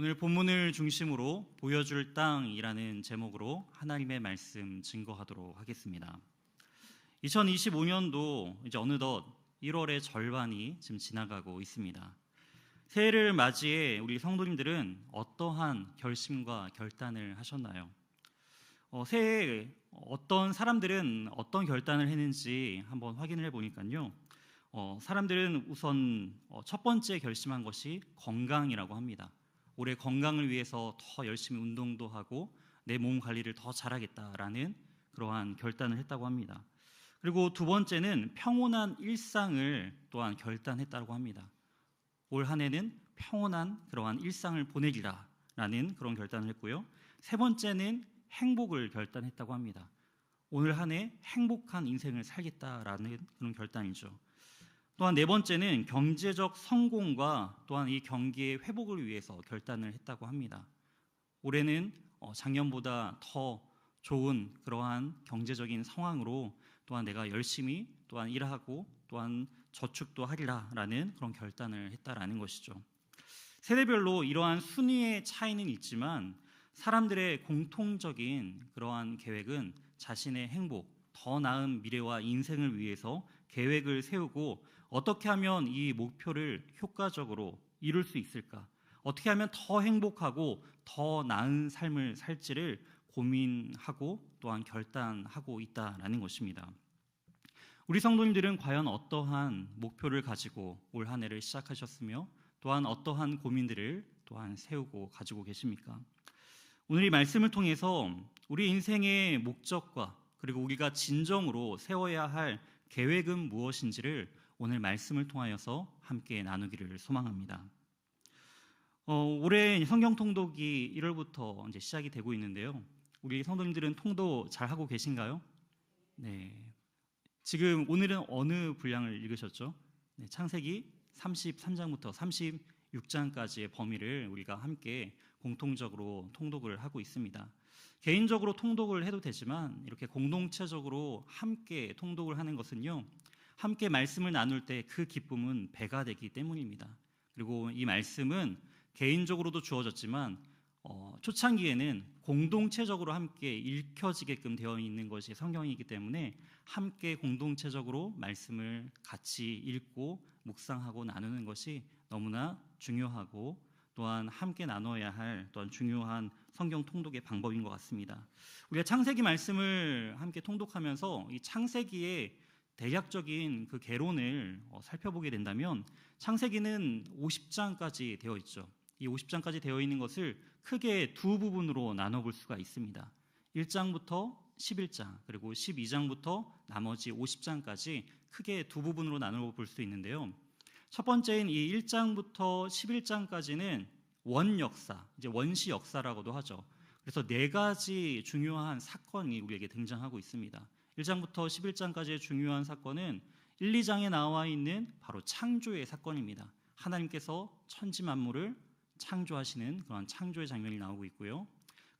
오늘 본문을 중심으로 보여줄 땅이라는 제목으로 하나님의 말씀 증거하도록 하겠습니다. 2025년도 이제 어느덧 1월의 절반이 지금 지나가고 있습니다. 새해를 맞이해 우리 성도님들은 어떠한 결심과 결단을 하셨나요? 새해에 어떤 사람들은 어떤 결단을 했는지 한번 확인을 해보니까요. 사람들은 우선 첫 번째 결심한 것이 건강이라고 합니다. 올해 건강을 위해서 더 열심히 운동도 하고 내 몸 관리를 더 잘하겠다라는 그러한 결단을 했다고 합니다. 그리고 두 번째는 평온한 일상을 또한 결단했다고 합니다. 올 한 해는 평온한 그러한 일상을 보내기라라는 그런 결단을 했고요. 세 번째는 행복을 결단했다고 합니다. 오늘 한 해 행복한 인생을 살겠다라는 그런 결단이죠. 또한 네 번째는 경제적 성공과 또한 이 경기의 회복을 위해서 결단을 했다고 합니다. 올해는 작년보다 더 좋은 그러한 경제적인 상황으로 또한 내가 열심히 또한 일하고 또한 저축도 하리라라는 그런 결단을 했다라는 것이죠. 세대별로 이러한 순위의 차이는 있지만 사람들의 공통적인 그러한 계획은 자신의 행복, 더 나은 미래와 인생을 위해서 계획을 세우고 어떻게 하면 이 목표를 효과적으로 이룰 수 있을까? 어떻게 하면 더 행복하고 더 나은 삶을 살지를 고민하고 또한 결단하고 있다라는 것입니다. 우리 성도님들은 과연 어떠한 목표를 가지고 올 한 해를 시작하셨으며 또한 어떠한 고민들을 또한 세우고 가지고 계십니까? 오늘 이 말씀을 통해서 우리 인생의 목적과 그리고 우리가 진정으로 세워야 할 계획은 무엇인지를 오늘 말씀을 통하여서 함께 나누기를 소망합니다. 올해 성경 통독이 1월부터 이제 시작이 되고 있는데요. 우리 성도님들은 통독 잘 하고 계신가요? 네. 지금 오늘은 어느 분량을 읽으셨죠? 네, 창세기 33장부터 36장까지의 범위를 우리가 함께 공통적으로 통독을 하고 있습니다. 개인적으로 통독을 해도 되지만 이렇게 공동체적으로 함께 통독을 하는 것은요, 함께 말씀을 나눌 때 그 기쁨은 배가 되기 때문입니다. 그리고 이 말씀은 개인적으로도 주어졌지만 초창기에는 공동체적으로 함께 읽혀지게끔 되어 있는 것이 성경이기 때문에 함께 공동체적으로 말씀을 같이 읽고 묵상하고 나누는 것이 너무나 중요하고 또한 함께 나눠야 할 또한 중요한 성경 통독의 방법인 것 같습니다. 우리가 창세기 말씀을 함께 통독하면서 이 창세기의 대략적인 그 개론을 살펴보게 된다면 창세기는 50장까지 되어 있죠. 이 50장까지 되어 있는 것을 크게 두 부분으로 나눠볼 수가 있습니다. 1장부터 11장 그리고 12장부터 나머지 50장까지 크게 두 부분으로 나눠볼 수 있는데요. 첫 번째인 이 1장부터 11장까지는 원역사, 이제 원시 역사라고도 하죠. 그래서 네 가지 중요한 사건이 우리에게 등장하고 있습니다. 1장부터 11장까지의 중요한 사건은 1, 2장에 나와 있는 바로 창조의 사건입니다. 하나님께서 천지 만물을 창조하시는 그런 창조의 장면이 나오고 있고요.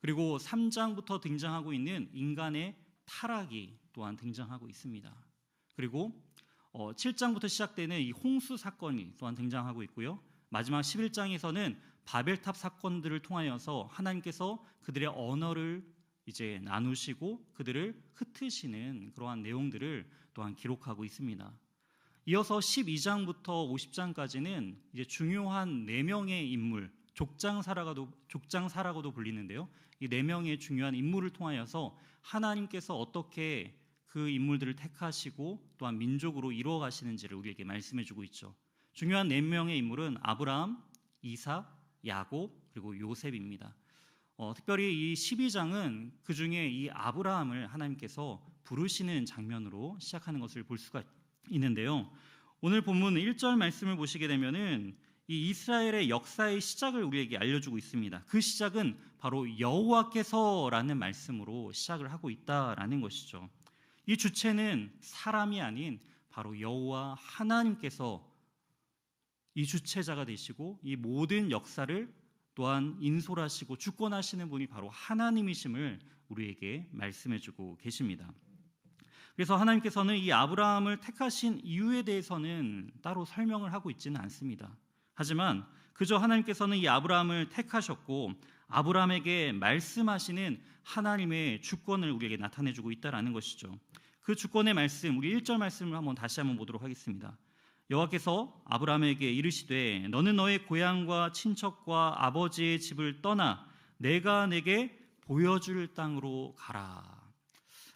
그리고 3장부터 등장하고 있는 인간의 타락이 또한 등장하고 있습니다. 그리고 7장부터 시작되는 이 홍수 사건이 또한 등장하고 있고요. 마지막 11장에서는 바벨탑 사건들을 통하여서 하나님께서 그들의 언어를 이제 나누시고 그들을 흩으시는 그러한 내용들을 또한 기록하고 있습니다. 이어서 12장부터 50장까지는 이제 중요한 4명의 인물, 족장사라고도 불리는데요. 이 4명의 중요한 인물을 통하여서 하나님께서 어떻게 그 인물들을 택하시고 또한 민족으로 이루어 가시는지를 우리에게 말씀해 주고 있죠. 중요한 4명의 인물은 아브라함, 이삭, 야곱 그리고 요셉입니다. 특별히 이 12장은 그 중에 이 아브라함을 하나님께서 부르시는 장면으로 시작하는 것을 볼 수가 있는데요. 오늘 본문 1절 말씀을 보시게 되면은 이 이스라엘의 역사의 시작을 우리에게 알려주고 있습니다. 그 시작은 바로 여호와께서라는 말씀으로 시작을 하고 있다라는 것이죠. 이 주체는 사람이 아닌 바로 여호와 하나님께서 이 주체자가 되시고 이 모든 역사를 또한 인솔하시고 주권하시는 분이 바로 하나님이심을 우리에게 말씀해주고 계십니다. 그래서 하나님께서는 이 아브라함을 택하신 이유에 대해서는 따로 설명을 하고 있지는 않습니다. 하지만 그저 하나님께서는 이 아브라함을 택하셨고 아브라함에게 말씀하시는 하나님의 주권을 우리에게 나타내주고 있다라는 것이죠. 그 주권의 말씀, 우리 1절 말씀을 다시 한번 보도록 하겠습니다. 여호와께서 아브라함에게 이르시되 너는 너의 고향과 친척과 아버지의 집을 떠나 내가 내게 보여줄 땅으로 가라.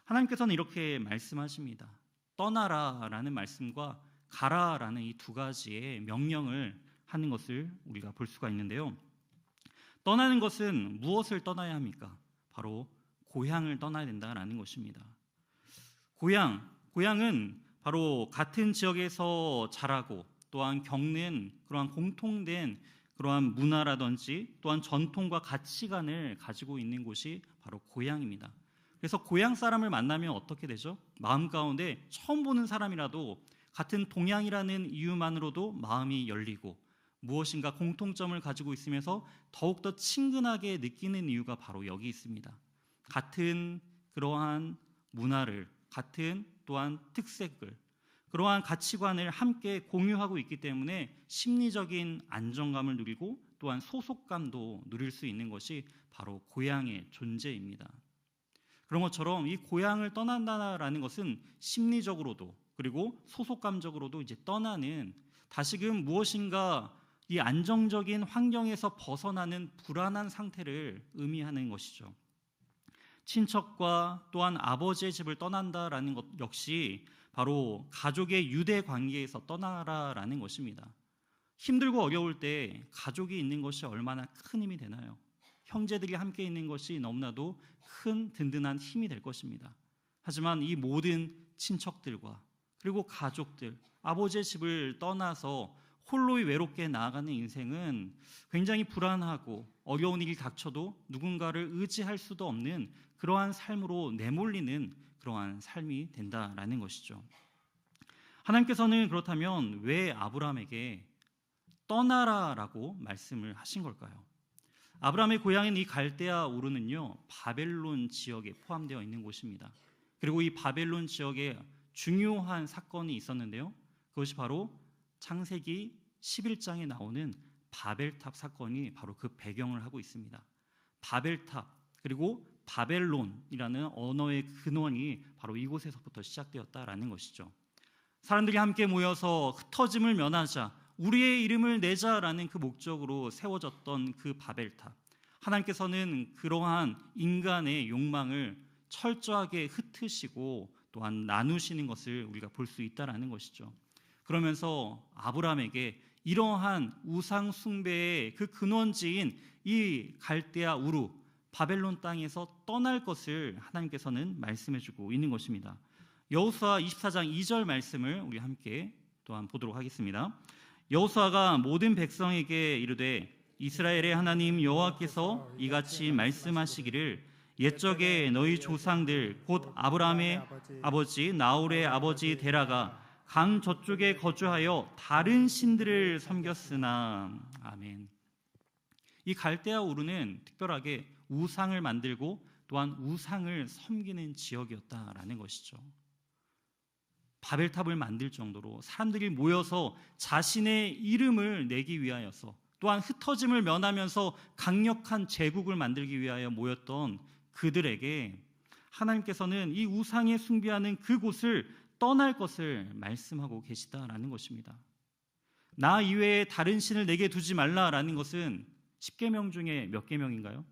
하나님께서는 이렇게 말씀하십니다. 떠나라라는 말씀과 가라라는 이 두 가지의 명령을 하는 것을 우리가 볼 수가 있는데요. 떠나는 것은 무엇을 떠나야 합니까? 바로 고향을 떠나야 된다라는 것입니다. 고향은 바로 같은 지역에서 자라고 또한 겪는 그러한 공통된 그러한 문화라든지 또한 전통과 가치관을 가지고 있는 곳이 바로 고향입니다. 그래서 고향 사람을 만나면 어떻게 되죠? 마음 가운데 처음 보는 사람이라도 같은 동양이라는 이유만으로도 마음이 열리고 무엇인가 공통점을 가지고 있으면서 더욱더 친근하게 느끼는 이유가 바로 여기 있습니다. 같은 그러한 문화를, 같은 또한 특색을, 그러한 가치관을 함께 공유하고 있기 때문에 심리적인 안정감을 누리고 또한 소속감도 누릴 수 있는 것이 바로 고향의 존재입니다. 그런 것처럼 이 고향을 떠난다라는 것은 심리적으로도 그리고 소속감적으로도 이제 떠나는, 다시금 무엇인가 이 안정적인 환경에서 벗어나는 불안한 상태를 의미하는 것이죠. 친척과 또한 아버지의 집을 떠난다라는 것 역시 바로 가족의 유대 관계에서 떠나라라는 것입니다. 힘들고 어려울 때 가족이 있는 것이 얼마나 큰 힘이 되나요? 형제들이 함께 있는 것이 너무나도 큰 든든한 힘이 될 것입니다. 하지만 이 모든 친척들과 그리고 가족들, 아버지의 집을 떠나서 홀로 외롭게 나아가는 인생은 굉장히 불안하고 어려운 일이 닥쳐도 누군가를 의지할 수도 없는 그러한 삶으로 내몰리는 그러한 삶이 된다라는 것이죠. 하나님께서는 그렇다면 왜 아브라함에게 떠나라라고 말씀을 하신 걸까요? 아브라함의 고향인 이 갈대아 우르는요, 바벨론 지역에 포함되어 있는 곳입니다. 그리고 이 바벨론 지역에 중요한 사건이 있었는데요, 그것이 바로 창세기 11장에 나오는 바벨탑 사건이 바로 그 배경을 하고 있습니다. 바벨탑 그리고 바벨론이라는 언어의 근원이 바로 이곳에서부터 시작되었다라는 것이죠. 사람들이 함께 모여서 흩어짐을 면하자, 우리의 이름을 내자라는 그 목적으로 세워졌던 그 바벨탑, 하나님께서는 그러한 인간의 욕망을 철저하게 흩으시고 또한 나누시는 것을 우리가 볼 수 있다라는 것이죠. 그러면서 아브라함에게 이러한 우상 숭배의 그 근원지인 이 갈대아 우르 바벨론 땅에서 떠날 것을 하나님께서는 말씀해주고 있는 것입니다. 여호수아 24장 2절 말씀을 우리 함께 또한 보도록 하겠습니다. 여호수아가 모든 백성에게 이르되 이스라엘의 하나님 여호와께서 이같이 말씀하시기를 옛적에 너희 조상들 곧 아브라함의 아버지 나홀의 아버지 데라가 강 저쪽에 거주하여 다른 신들을 섬겼으나. 아멘. 이 갈대아 우르는 특별하게 우상을 만들고 또한 우상을 섬기는 지역이었다라는 것이죠. 바벨탑을 만들 정도로 사람들이 모여서 자신의 이름을 내기 위하여서 또한 흩어짐을 면하면서 강력한 제국을 만들기 위하여 모였던 그들에게 하나님께서는 이 우상에 숭배하는 그곳을 떠날 것을 말씀하고 계시다라는 것입니다. 나 이외에 다른 신을 내게 두지 말라라는 것은 10계명 중에 몇 계명인가요?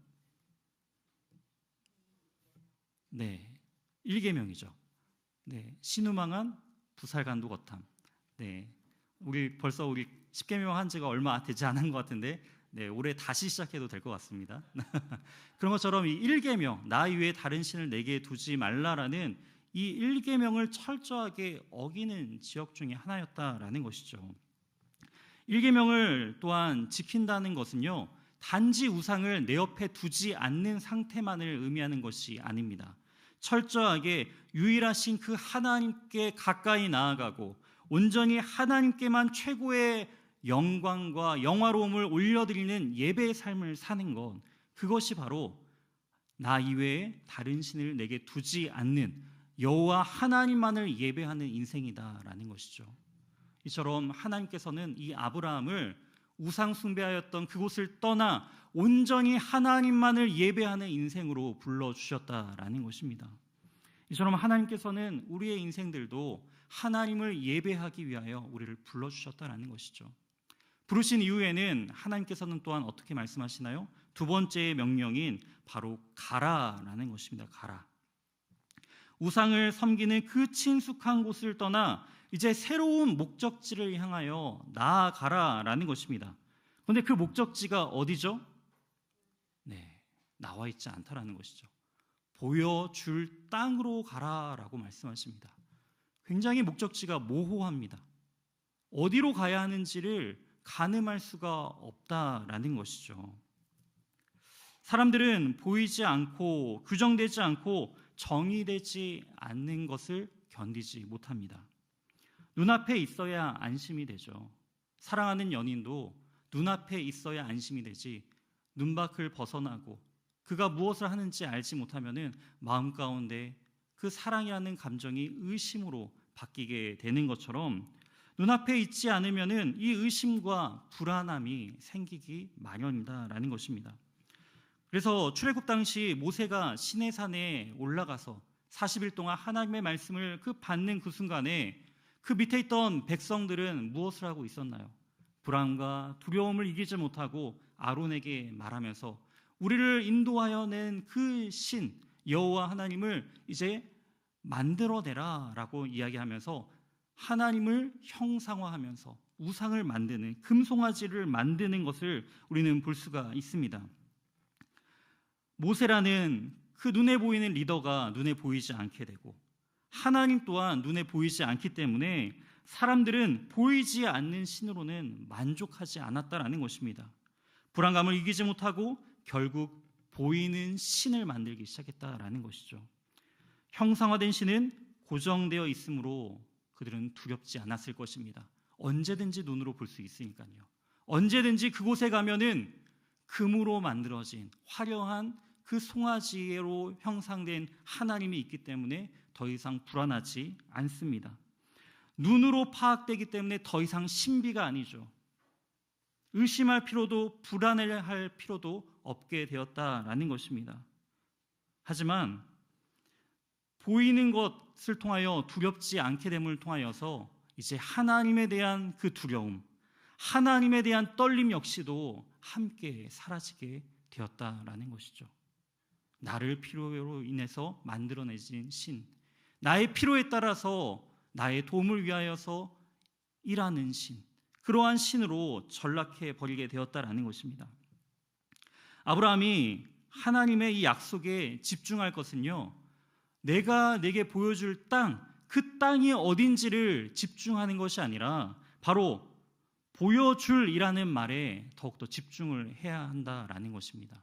네, 1계명이죠. 네, 신우망한 부살간도 거탐. 네, 우리 10계명 한 지가 얼마 되지 않은 것 같은데, 네, 올해 다시 시작해도 될 것 같습니다. 그런 것처럼 이 1계명, 나 이외에 다른 신을 내게 두지 말라라는 이 1계명을 철저하게 어기는 지역 중에 하나였다라는 것이죠. 1계명을 또한 지킨다는 것은요, 단지 우상을 내 옆에 두지 않는 상태만을 의미하는 것이 아닙니다. 철저하게 유일하신 그 하나님께 가까이 나아가고 온전히 하나님께만 최고의 영광과 영화로움을 올려드리는 예배의 삶을 사는 것, 그것이 바로 나 이외에 다른 신을 내게 두지 않는 여호와 하나님만을 예배하는 인생이다라는 것이죠. 이처럼 하나님께서는 이 아브라함을 우상 숭배하였던 그곳을 떠나 온전히 하나님만을 예배하는 인생으로 불러주셨다라는 것입니다. 이처럼 하나님께서는 우리의 인생들도 하나님을 예배하기 위하여 우리를 불러주셨다라는 것이죠. 부르신 이후에는 하나님께서는 또한 어떻게 말씀하시나요? 두 번째 명령인 바로 가라라는 것입니다. 가라. 우상을 섬기는 그 친숙한 곳을 떠나 이제 새로운 목적지를 향하여 나아가라라는 것입니다. 그런데 그 목적지가 어디죠? 네, 나와 있지 않다라는 것이죠. 보여줄 땅으로 가라라고 말씀하십니다. 굉장히 목적지가 모호합니다. 어디로 가야 하는지를 가늠할 수가 없다라는 것이죠. 사람들은 보이지 않고 규정되지 않고 정의되지 않는 것을 견디지 못합니다. 눈앞에 있어야 안심이 되죠. 사랑하는 연인도 눈앞에 있어야 안심이 되지 눈 밖을 벗어나고 그가 무엇을 하는지 알지 못하면은 마음 가운데 그 사랑이라는 감정이 의심으로 바뀌게 되는 것처럼 눈앞에 있지 않으면은 이 의심과 불안함이 생기기 마련이다라는 것입니다. 그래서 출애굽 당시 모세가 시내산에 올라가서 40일 동안 하나님의 말씀을 받는 그 순간에 그 밑에 있던 백성들은 무엇을 하고 있었나요? 불안과 두려움을 이기지 못하고 아론에게 말하면서 우리를 인도하여 낸 그 신 여호와 하나님을 이제 만들어내라라고 이야기하면서 하나님을 형상화하면서 우상을 만드는 금송아지를 만드는 것을 우리는 볼 수가 있습니다. 모세라는 그 눈에 보이는 리더가 눈에 보이지 않게 되고 하나님 또한 눈에 보이지 않기 때문에 사람들은 보이지 않는 신으로는 만족하지 않았다라는 것입니다. 불안감을 이기지 못하고 결국 보이는 신을 만들기 시작했다라는 것이죠. 형상화된 신은 고정되어 있으므로 그들은 두렵지 않았을 것입니다. 언제든지 눈으로 볼 수 있으니까요. 언제든지 그곳에 가면은 금으로 만들어진 화려한 그 송아지로 형상된 하나님이 있기 때문에 더 이상 불안하지 않습니다. 눈으로 파악되기 때문에 더 이상 신비가 아니죠. 의심할 필요도 불안해할 필요도 없게 되었다라는 것입니다. 하지만 보이는 것을 통하여 두렵지 않게 됨을 통하여서 이제 하나님에 대한 그 두려움, 하나님에 대한 떨림 역시도 함께 사라지게 되었다라는 것이죠. 나를 필요로 인해서 만들어내진 신, 나의 필요에 따라서 나의 도움을 위하여서 일하는 신, 그러한 신으로 전락해 버리게 되었다라는 것입니다. 아브라함이 하나님의 이 약속에 집중할 것은요, 내가 내게 보여줄 땅, 그 땅이 어딘지를 집중하는 것이 아니라 바로 보여줄이라는 말에 더욱더 집중을 해야 한다라는 것입니다.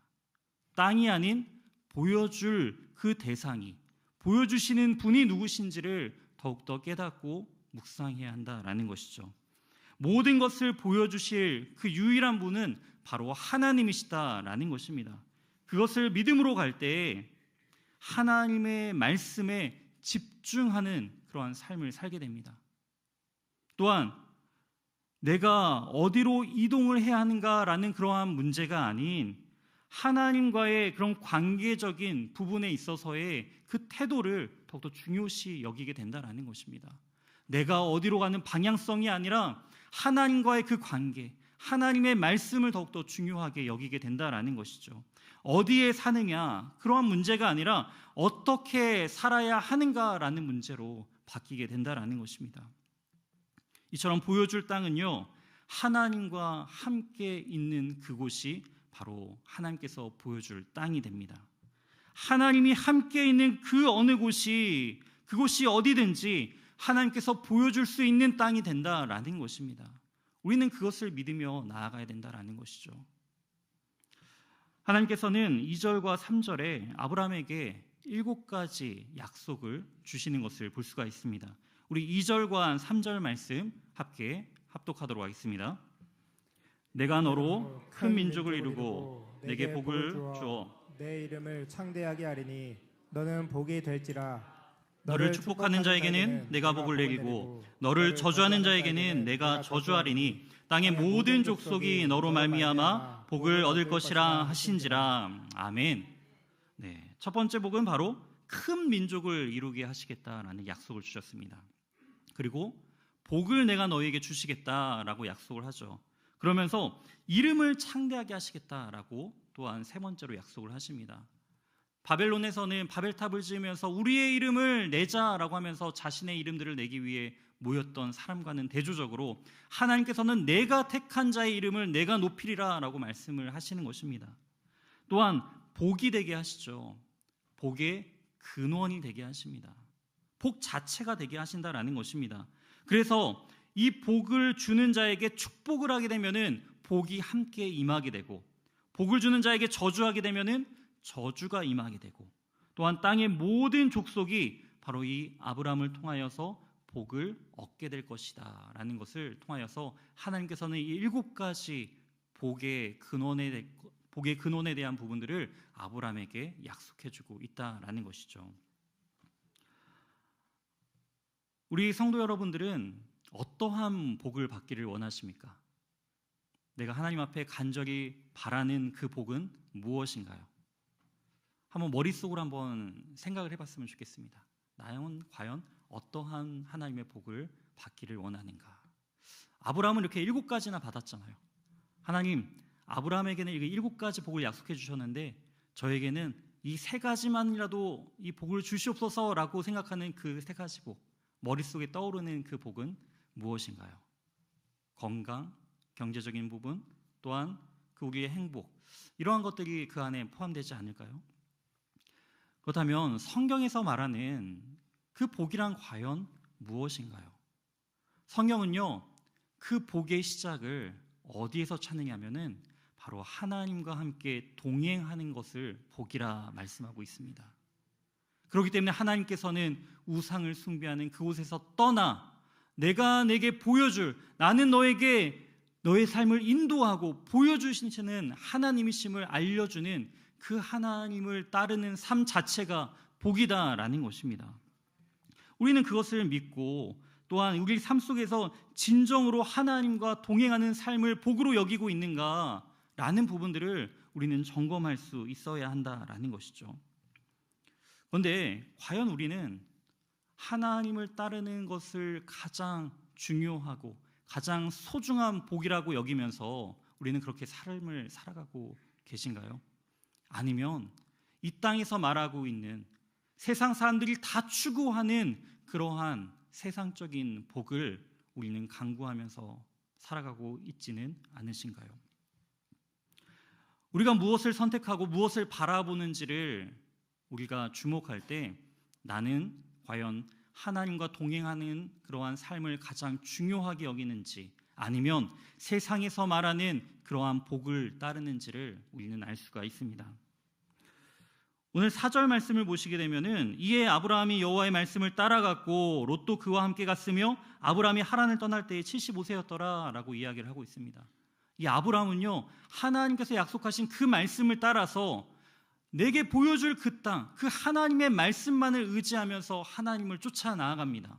땅이 아닌 보여줄 그 대상이, 보여주시는 분이 누구신지를 더욱더 깨닫고 묵상해야 한다라는 것이죠. 모든 것을 보여주실 그 유일한 분은 바로 하나님이시다라는 것입니다. 그것을 믿음으로 갈 때 하나님의 말씀에 집중하는 그러한 삶을 살게 됩니다. 또한 내가 어디로 이동을 해야 하는가라는 그러한 문제가 아닌 하나님과의 그런 관계적인 부분에 있어서의 그 태도를 더욱더 중요시 여기게 된다라는 것입니다. 내가 어디로 가는 방향성이 아니라 하나님과의 그 관계, 하나님의 말씀을 더욱더 중요하게 여기게 된다라는 것이죠. 어디에 사느냐, 그러한 문제가 아니라 어떻게 살아야 하는가라는 문제로 바뀌게 된다라는 것입니다. 이처럼 보여줄 땅은요, 하나님과 함께 있는 그곳이 바로 하나님께서 보여줄 땅이 됩니다. 하나님이 함께 있는 그 어느 곳이, 그곳이 어디든지 하나님께서 보여줄 수 있는 땅이 된다라는 것입니다. 우리는 그것을 믿으며 나아가야 된다라는 것이죠. 하나님께서는 2절과 3절에 아브라함에게 7가지 약속을 주시는 것을 볼 수가 있습니다. 우리 2절과 3절 말씀 함께 합독하도록 하겠습니다. 내가 너로 큰 민족을 이루고 내게 복을 주어 내 이름을 창대하게 하리니 너는 복이 될지라. 너를 축복하는 자에게는 내가 복을 내리고 너를 저주하는 자에게는 내가 저주하리니 땅의 모든 족속이 너로 말미암아 복을 얻을 것이라 하신지라. 아멘. 네, 첫 번째 복은 바로 큰 민족을 이루게 하시겠다라는 약속을 주셨습니다. 그리고 복을 내가 너희에게 주시겠다라고 약속을 하죠. 그러면서 이름을 창대하게 하시겠다라고 또한 세 번째로 약속을 하십니다. 바벨론에서는 바벨탑을 지으면서 우리의 이름을 내자라고 하면서 자신의 이름들을 내기 위해 모였던 사람과는 대조적으로 하나님께서는 내가 택한 자의 이름을 내가 높이리라 라고 말씀을 하시는 것입니다. 또한 복이 되게 하시죠. 복의 근원이 되게 하십니다. 복 자체가 되게 하신다라는 것입니다. 그래서 이 복을 주는 자에게 축복을 하게 되면은 복이 함께 임하게 되고, 복을 주는 자에게 저주하게 되면은 저주가 임하게 되고, 또한 땅의 모든 족속이 바로 이 아브라함을 통하여서 복을 얻게 될 것이다 라는 것을 통하여서 하나님께서는 이 7가지 복의 근원에 대한 부분들을 아브라함에게 약속해주고 있다라는 것이죠. 우리 성도 여러분들은 어떠한 복을 받기를 원하십니까? 내가 하나님 앞에 간절히 바라는 그 복은 무엇인가요? 한번 머릿속으로 한번 생각을 해봤으면 좋겠습니다. 나는 과연 어떠한 하나님의 복을 받기를 원하는가? 아브라함은 이렇게 7가지나 받았잖아요. 하나님, 아브라함에게는 7가지 복을 약속해 주셨는데 저에게는 이 3가지만이라도 이 복을 주시옵소서라고 생각하는 그 3가지 복, 머릿속에 떠오르는 그 복은 무엇인가요? 건강, 경제적인 부분, 또한 그 우리의 행복, 이러한 것들이 그 안에 포함되지 않을까요? 그렇다면 성경에서 말하는 그 복이란 과연 무엇인가요? 성경은요, 그 복의 시작을 어디에서 찾느냐 하면은 바로 하나님과 함께 동행하는 것을 복이라 말씀하고 있습니다. 그렇기 때문에 하나님께서는 우상을 숭배하는 그곳에서 떠나 내가 내게 보여줄, 나는 너에게 너의 삶을 인도하고 보여주시는 하나님이심을 알려주는 그 하나님을 따르는 삶 자체가 복이다라는 것입니다. 우리는 그것을 믿고 또한 우리 삶 속에서 진정으로 하나님과 동행하는 삶을 복으로 여기고 있는가라는 부분들을 우리는 점검할 수 있어야 한다라는 것이죠. 그런데 과연 우리는 하나님을 따르는 것을 가장 중요하고 가장 소중한 복이라고 여기면서 우리는 그렇게 삶을 살아가고 계신가요? 아니면 이 땅에서 말하고 있는 세상 사람들이 다 추구하는 그러한 세상적인 복을 우리는 강구하면서 살아가고 있지는 않으신가요? 우리가 무엇을 선택하고 무엇을 바라보는지를 우리가 주목할 때 나는 과연 하나님과 동행하는 그러한 삶을 가장 중요하게 여기는지 아니면 세상에서 말하는 그러한 복을 따르는지를 우리는 알 수가 있습니다. 오늘 4절 말씀을 보시게 되면은 이에 아브라함이 여호와의 말씀을 따라갔고 롯도 그와 함께 갔으며 아브라함이 하란을 떠날 때에 75세였더라 라고 이야기를 하고 있습니다. 이 아브라함은요, 하나님께서 약속하신 그 말씀을 따라서 내게 보여줄 그 땅, 그 하나님의 말씀만을 의지하면서 하나님을 쫓아 나아갑니다.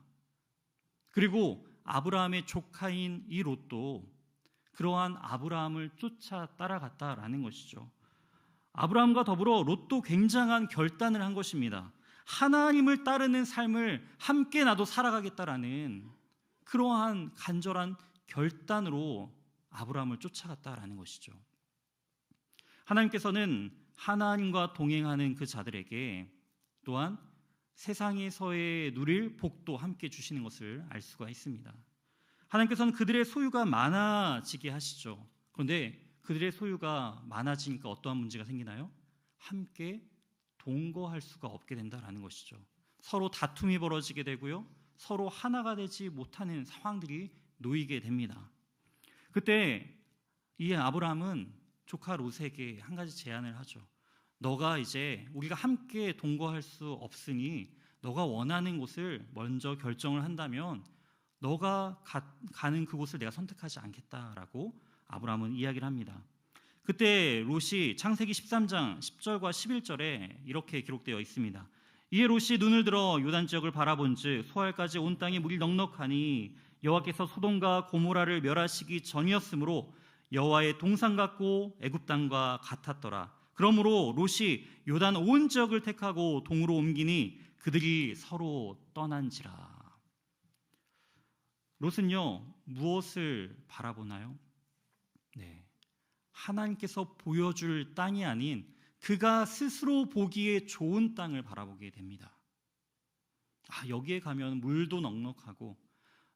그리고 아브라함의 조카인 이 롯도 그러한 아브라함을 쫓아 따라갔다라는 것이죠. 아브라함과 더불어 롯도 굉장한 결단을 한 것입니다. 하나님을 따르는 삶을 함께 나도 살아가겠다라는 그러한 간절한 결단으로 아브라함을 쫓아갔다라는 것이죠. 하나님께서는 하나님과 동행하는 그 자들에게 또한 세상에서의 누릴 복도 함께 주시는 것을 알 수가 있습니다. 하나님께서는 그들의 소유가 많아지게 하시죠. 그런데 그들의 소유가 많아지니까 어떠한 문제가 생기나요? 함께 동거할 수가 없게 된다는 것이죠. 서로 다툼이 벌어지게 되고요, 서로 하나가 되지 못하는 상황들이 놓이게 됩니다. 그때 이 아브라함은 조카 롯에게 한 가지 제안을 하죠. 너가 이제 우리가 함께 동거할 수 없으니 너가 원하는 곳을 먼저 결정을 한다면 너가 가는 그곳을 내가 선택하지 않겠다라고 아브라함은 이야기를 합니다. 그때 롯이 창세기 13장 10절과 11절에 이렇게 기록되어 있습니다. 이에 롯이 눈을 들어 요단 지역을 바라본즉 소알까지 온 땅에 물이 넉넉하니 여호와께서 소돔과 고모라를 멸하시기 전이었으므로 여호와의 동산 같고 애굽 땅과 같았더라. 그러므로 롯이 요단 온 지역을 택하고 동으로 옮기니 그들이 서로 떠난지라. 롯은요, 무엇을 바라보나요? 네, 하나님께서 보여줄 땅이 아닌 그가 스스로 보기에 좋은 땅을 바라보게 됩니다. 여기에 가면 물도 넉넉하고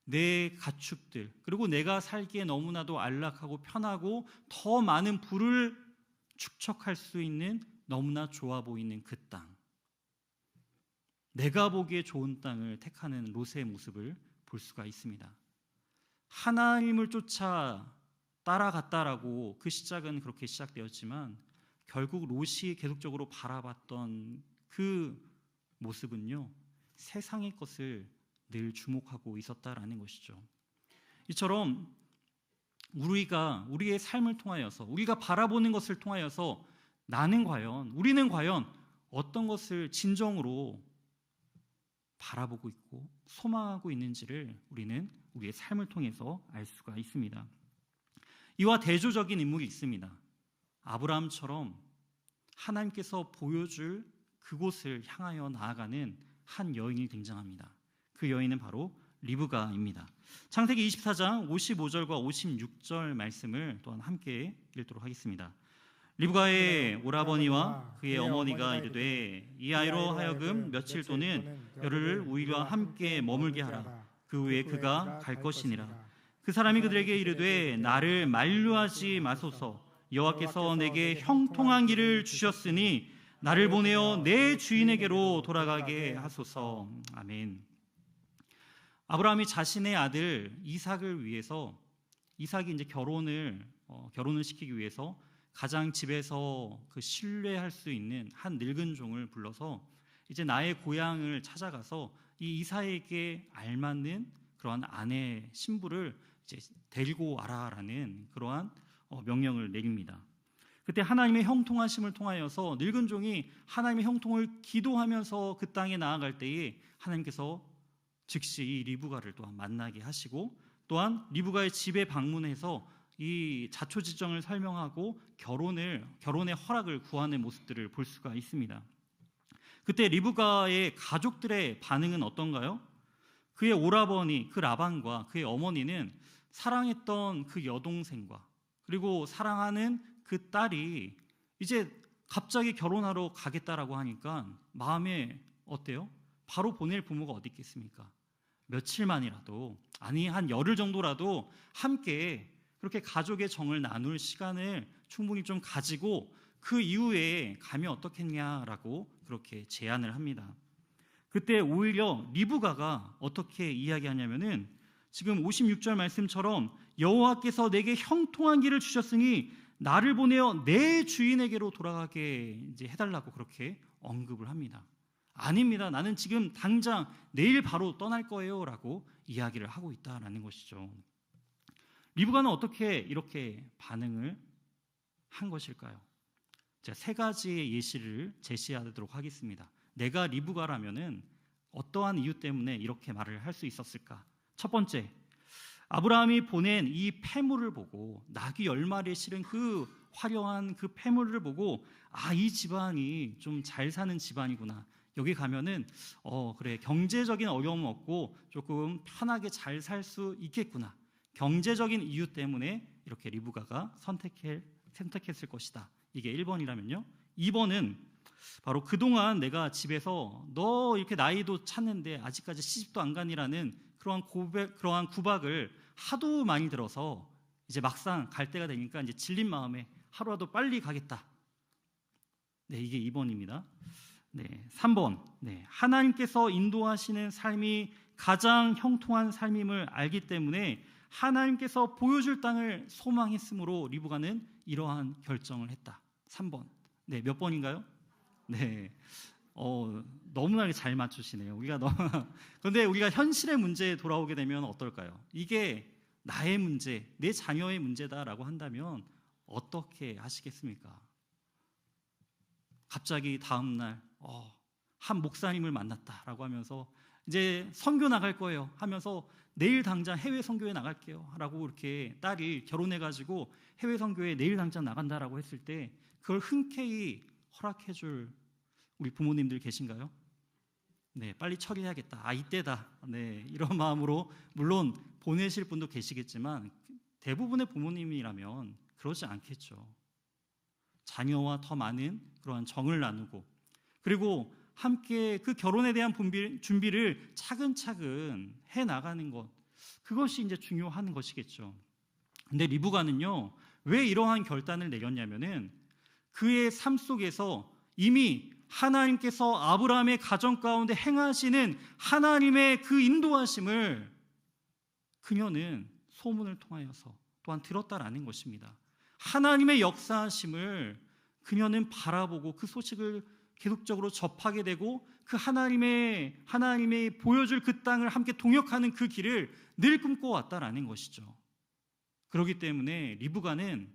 내 가축들, 그리고 내가 살기에 너무나도 안락하고 편하고 더 많은 부를 축적할 수 있는 너무나 좋아 보이는 그 땅, 내가 보기에 좋은 땅을 택하는 롯의 모습을 볼 수가 있습니다. 하나님을 쫓아 따라갔다라고 그 시작은 그렇게 시작되었지만 결국 롯이 계속적으로 바라봤던 그 모습은요, 세상의 것을 늘 주목하고 있었다라는 것이죠. 이처럼 우리가 우리의 삶을 통하여서, 우리가 바라보는 것을 통하여서 우리는 과연 어떤 것을 진정으로 바라보고 있고 소망하고 있는지를 우리는 우리의 삶을 통해서 알 수가 있습니다. 이와 대조적인 인물이 있습니다. 아브라함처럼 하나님께서 보여줄 그곳을 향하여 나아가는 한 여인이 등장합니다. 그 여인은 바로 리브가입니다. 창세기 24장 55절과 56절 말씀을 또한 함께 읽도록 하겠습니다. 리브가의 오라버니와 그의 어머니가 이르되 이 아이로 하여금 며칠 또는 열흘을 우리와 함께 머물게 하라. 그 후에 그가 갈 것이니라. 그 사람이 그들에게 이르되 나를 만류하지 마소서. 여호와께서 내게 형통한 길을 주셨으니 나를 보내어 내 주인에게로 돌아가게 하소서. 아멘. 아브라함이 자신의 아들 이삭을 위해서, 이삭이 이제 결혼을 시키기 위해서 가장 집에서 그 신뢰할 수 있는 한 늙은 종을 불러서 이제 나의 고향을 찾아가서 이 이삭에게 알맞는 그러한 아내 신부를 이제 데리고 와라라는 그러한 명령을 내립니다. 그때 하나님의 형통하심을 통하여서 늙은 종이 하나님의 형통을 기도하면서 그 땅에 나아갈 때에 하나님께서 즉시 이 리브가를 또한 만나게 하시고, 또한 리브가의 집에 방문해서 이 자초지정을 설명하고 결혼의 허락을 구하는 모습들을 볼 수가 있습니다. 그때 리브가의 가족들의 반응은 어떤가요? 그의 오라버니 그 라반과 그의 어머니는 사랑했던 그 여동생과 그리고 사랑하는 그 딸이 이제 갑자기 결혼하러 가겠다라고 하니까 마음에 어때요? 바로 보낼 부모가 어디 있겠습니까? 며칠만이라도, 아니 한 열흘 정도라도 함께 그렇게 가족의 정을 나눌 시간을 충분히 좀 가지고 그 이후에 가면 어떻겠냐라고 그렇게 제안을 합니다. 그때 오히려 리브가가 어떻게 이야기하냐면은 지금 56절 말씀처럼 여호와께서 내게 형통한 길을 주셨으니 나를 보내어 내 주인에게로 돌아가게 이제 해달라고 그렇게 언급을 합니다. 아닙니다. 나는 지금 당장 내일 바로 떠날 거예요라고 이야기를 하고 있다라는 것이죠. 리브가는 어떻게 이렇게 반응을 한 것일까요? 제가 세 가지의 예시를 제시하도록 하겠습니다. 내가 리브가라면은 어떠한 이유 때문에 이렇게 말을 할 수 있었을까? 첫 번째, 아브라함이 보낸 이 패물을 보고, 낙이 10마리에 실은 그 화려한 그 패물을 보고, 이 집안이 좀 잘 사는 집안이구나. 여기 가면은 그래, 경제적인 어려움 없고 조금 편하게 잘 살 수 있겠구나. 경제적인 이유 때문에 이렇게 리브가가 선택했을 것이다. 이게 1번이라면요. 2번은 바로 그동안 내가 집에서 너 이렇게 나이도 찼는데 아직까지 시집도 안 가니라는 그러한 구박을 하도 많이 들어서 이제 막상 갈 때가 되니까 이제 질린 마음에 하루라도 빨리 가겠다. 네, 이게 2번입니다. 네, 3번. 네, 하나님께서 인도하시는 삶이 가장 형통한 삶임을 알기 때문에 하나님께서 보여줄 땅을 소망했으므로 리브가는 이러한 결정을 했다. 3번. 네, 몇 번인가요? 네, 너무나 잘 맞추시네요. 그런데 우리가 현실의 문제에 돌아오게 되면 어떨까요? 이게 나의 문제, 내 자녀의 문제다라고 한다면 어떻게 하시겠습니까? 갑자기 다음 날 한 목사님을 만났다라고 하면서 이제 선교 나갈 거예요 하면서 내일 당장 해외 선교에 나갈게요 라고 이렇게 딸이 결혼해가지고 해외 선교에 내일 당장 나간다라고 했을 때 그걸 흔쾌히 허락해 줄 우리 부모님들 계신가요? 네, 빨리 처리해야겠다. 아, 이때다. 네, 이런 마음으로 물론 보내실 분도 계시겠지만 대부분의 부모님이라면 그러지 않겠죠. 자녀와 더 많은 그러한 정을 나누고 그리고 함께 그 결혼에 대한 준비를 차근차근 해 나가는 것, 그것이 이제 중요한 것이겠죠. 근데 리브가는요, 왜 이러한 결단을 내렸냐면은 그의 삶 속에서 이미 하나님께서 아브라함의 가정 가운데 행하시는 하나님의 그 인도하심을 그녀는 소문을 통하여서 또한 들었다라는 것입니다. 하나님의 역사하심을 그녀는 바라보고 그 소식을 계속적으로 접하게 되고 그 하나님의 보여줄 그 땅을 함께 동역하는 그 길을 늘 꿈꿔왔다라는 것이죠. 그렇기 때문에 리브가는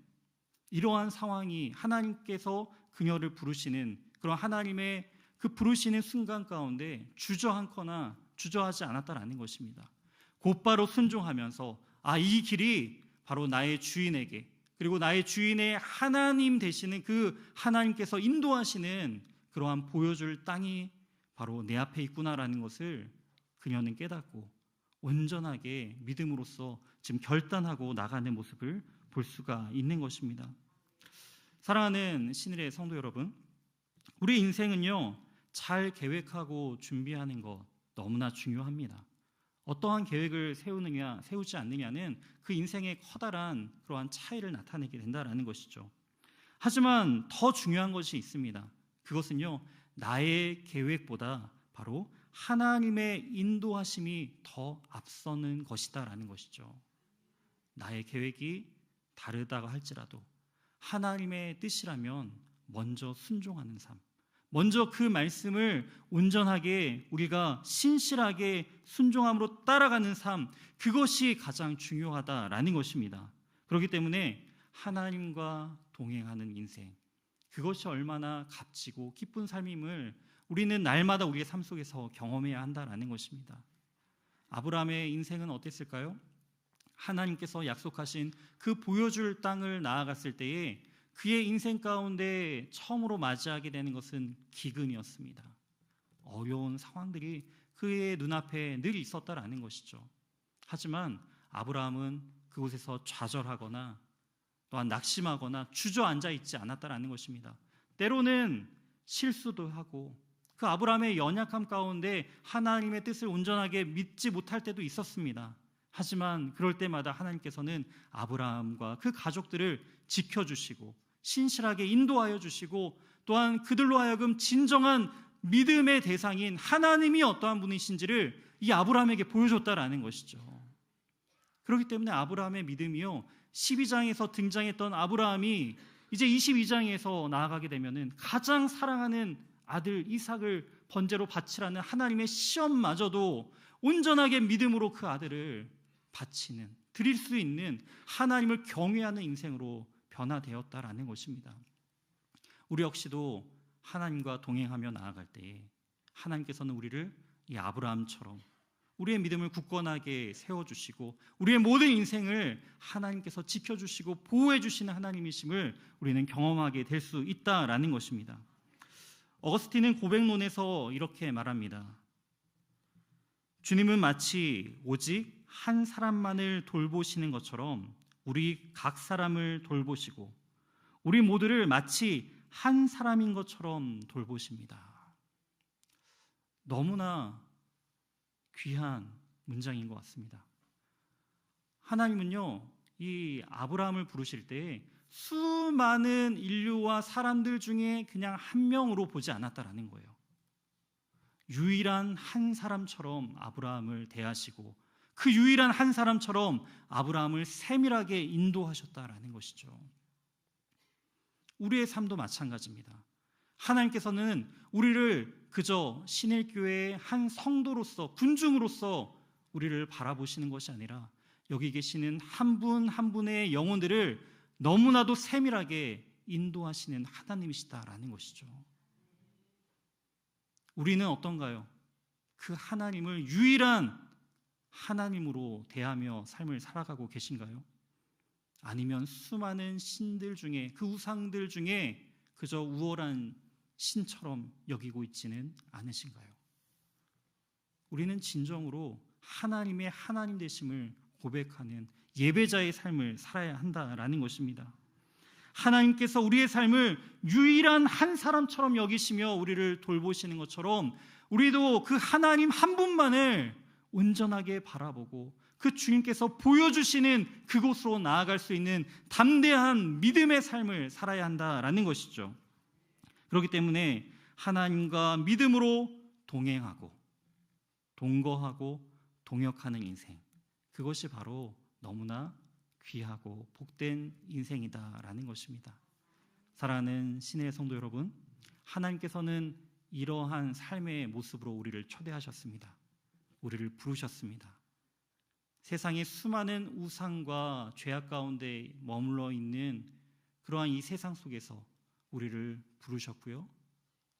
이러한 상황이 하나님께서 그녀를 부르시는 그런 하나님의 그 부르시는 순간 가운데 주저앉거나 주저하지 않았다라는 것입니다. 곧바로 순종하면서 이 길이 바로 나의 주인에게 그리고 나의 주인의 하나님 되시는 그 하나님께서 인도하시는 그러한 보여줄 땅이 바로 내 앞에 있구나라는 것을 그녀는 깨닫고 온전하게 믿음으로써 지금 결단하고 나가는 모습을 볼 수가 있는 것입니다. 사랑하는 신일의 성도 여러분, 우리 인생은요, 잘 계획하고 준비하는 것 너무나 중요합니다. 어떠한 계획을 세우느냐 세우지 않느냐는 그 인생의 커다란 그러한 차이를 나타내게 된다라는 것이죠. 하지만 더 중요한 것이 있습니다. 그것은요, 나의 계획보다 바로 하나님의 인도하심이 더 앞서는 것이다라는 것이죠. 나의 계획이 다르다고 할지라도 하나님의 뜻이라면 먼저 순종하는 삶, 먼저 그 말씀을 온전하게 우리가 신실하게 순종함으로 따라가는 삶, 그것이 가장 중요하다라는 것입니다. 그렇기 때문에 하나님과 동행하는 인생, 그것이 얼마나 값지고 기쁜 삶임을 우리는 날마다 우리의 삶 속에서 경험해야 한다라는 것입니다. 아브라함의 인생은 어땠을까요? 하나님께서 약속하신 그 보여줄 땅을 나아갔을 때에 그의 인생 가운데 처음으로 맞이하게 되는 것은 기근이었습니다. 어려운 상황들이 그의 눈앞에 늘 있었다라는 것이죠. 하지만 아브라함은 그곳에서 좌절하거나 또한 낙심하거나 주저앉아 있지 않았다라는 것입니다. 때로는 실수도 하고 그 아브라함의 연약함 가운데 하나님의 뜻을 온전하게 믿지 못할 때도 있었습니다. 하지만 그럴 때마다 하나님께서는 아브라함과 그 가족들을 지켜주시고 신실하게 인도하여 주시고 또한 그들로 하여금 진정한 믿음의 대상인 하나님이 어떠한 분이신지를 이 아브라함에게 보여줬다라는 것이죠. 그렇기 때문에 아브라함의 믿음이요, 12장에서 등장했던 아브라함이 이제 22장에서 나아가게 되면은 가장 사랑하는 아들 이삭을 번제로 바치라는 하나님의 시험마저도 온전하게 믿음으로 그 아들을 바치는, 드릴 수 있는 하나님을 경외하는 인생으로 변화되었다라는 것입니다. 우리 역시도 하나님과 동행하며 나아갈 때에 하나님께서는 우리를 이 아브라함처럼 우리의 믿음을 굳건하게 세워주시고 우리의 모든 인생을 하나님께서 지켜주시고 보호해주시는 하나님이심을 우리는 경험하게 될 수 있다라는 것입니다. 어거스틴은 고백론에서 이렇게 말합니다. 주님은 마치 오직 한 사람만을 돌보시는 것처럼 우리 각 사람을 돌보시고 우리 모두를 마치 한 사람인 것처럼 돌보십니다. 너무나 귀한 문장인 것 같습니다. 하나님은요, 이 아브라함을 부르실 때 수많은 인류와 사람들 중에 그냥 한 명으로 보지 않았다라는 거예요. 유일한 한 사람처럼 아브라함을 대하시고 그 유일한 한 사람처럼 아브라함을 세밀하게 인도하셨다라는 것이죠. 우리의 삶도 마찬가지입니다. 하나님께서는 우리를 그저 신일교회의 한 성도로서, 군중으로서 우리를 바라보시는 것이 아니라 여기 계시는 한 분 한 분의 영혼들을 너무나도 세밀하게 인도하시는 하나님이시다라는 것이죠. 우리는 어떤가요? 그 하나님을 유일한 하나님으로 대하며 삶을 살아가고 계신가요? 아니면 수많은 신들 중에, 그 우상들 중에 그저 우월한 신처럼 여기고 있지는 않으신가요? 우리는 진정으로 하나님의 하나님 되심을 고백하는 예배자의 삶을 살아야 한다라는 것입니다. 하나님께서 우리의 삶을 유일한 한 사람처럼 여기시며 우리를 돌보시는 것처럼 우리도 그 하나님 한 분만을 온전하게 바라보고 그 주님께서 보여주시는 그곳으로 나아갈 수 있는 담대한 믿음의 삶을 살아야 한다라는 것이죠. 그렇기 때문에 하나님과 믿음으로 동행하고 동거하고 동역하는 인생, 그것이 바로 너무나 귀하고 복된 인생이다라는 것입니다. 사랑하는 신의 성도 여러분, 하나님께서는 이러한 삶의 모습으로 우리를 초대하셨습니다. 우리를 부르셨습니다. 세상의 수많은 우상과 죄악 가운데 머물러 있는 그러한 이 세상 속에서 우리를 부르셨고요.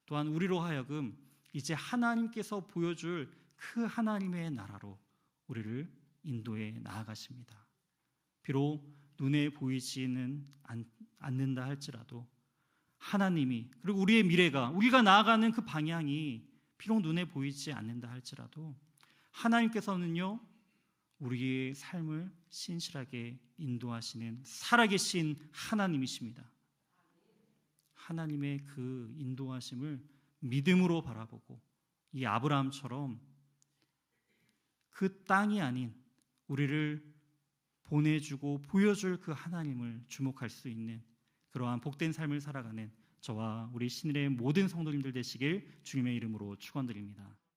또한 우리로 하여금 이제 하나님께서 보여줄 그 하나님의 나라로 우리를 인도해 나아가십니다. 비록 눈에 보이지는 않는다 할지라도 하나님이, 그리고 우리의 미래가, 우리가 나아가는 그 방향이 비록 눈에 보이지 않는다 할지라도 하나님께서는요, 우리의 삶을 신실하게 인도하시는 살아계신 하나님이십니다. 하나님의 그 인도하심을 믿음으로 바라보고 이 아브라함처럼 그 땅이 아닌 우리를 보내주고 보여줄 그 하나님을 주목할 수 있는 그러한 복된 삶을 살아가는 저와 우리 신일의 모든 성도님들 되시길 주님의 이름으로 축원드립니다.